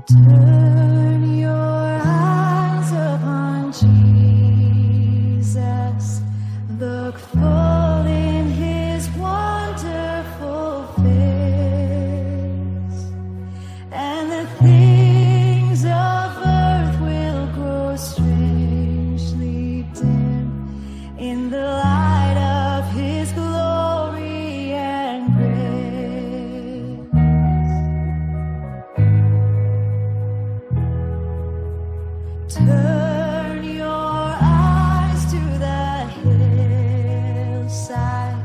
Turn your eyes upon Jesus. Look full in his wonderful face, and the things of earth will grow strangely dim in the light of his glory and grace. Turn your eyes to the hillside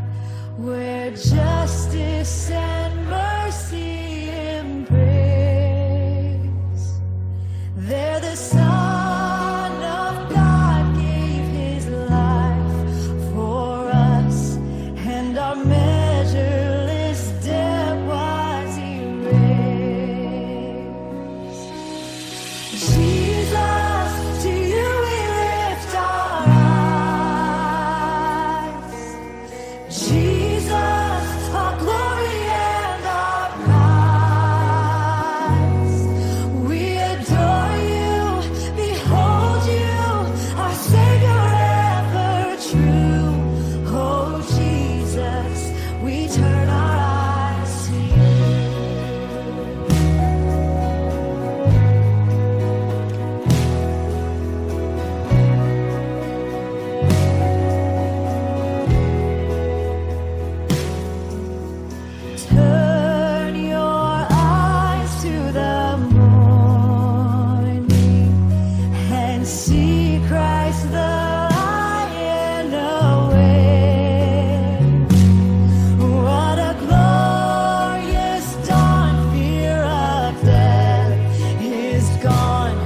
where justice and mercy embrace. There the Son of God gave his life for us, and our measureless debt was erased. Jesus, to you we lift our eyes. Jesus, our glory and our prize. We adore you, behold you, our Savior ever true. Oh Jesus, we turn our eyes to you. Turn your eyes to the morning and see Christ the Lion awake. What a glorious dawn! Fear of death is gone,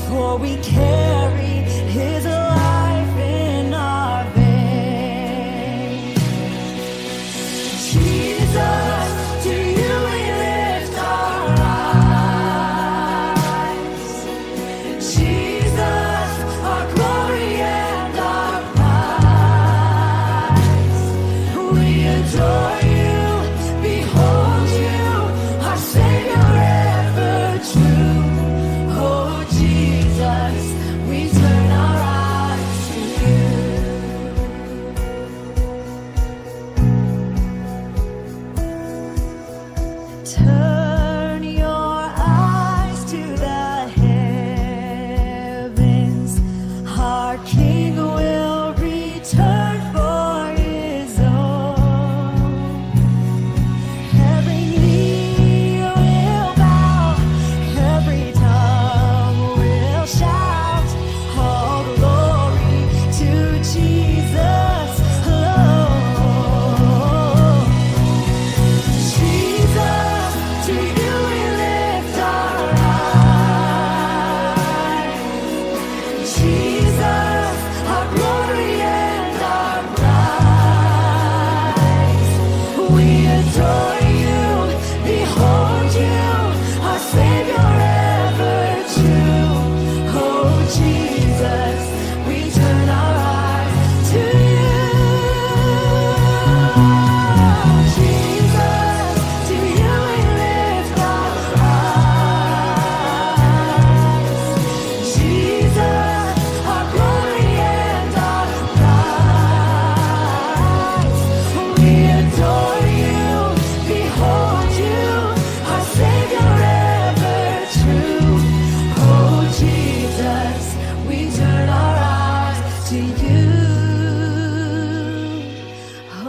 for we carry his life in our veins. Jesus, to you we lift our eyes. Jesus, our glory and our prize. We adore you, behold you, our Savior ever true. Oh Jesus, we turn our eyes to you. Turn your eyes to the heavens. Our King will return for his own. Every knee will bow, every tongue will shout, all glory to Jesus alone. Jesus, to you we lift our eyes. Jesus, our glory and our prize. We adore you, behold you, our Savior ever true. Oh Jesus, we turn our eyes to you. Jesus, to you we lift our eyes. Jesus, our glory and our prize. We adore you, behold you, our Savior ever true. Oh Jesus, we turn our eyes to you.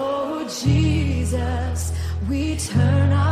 Oh Jesus, we turn our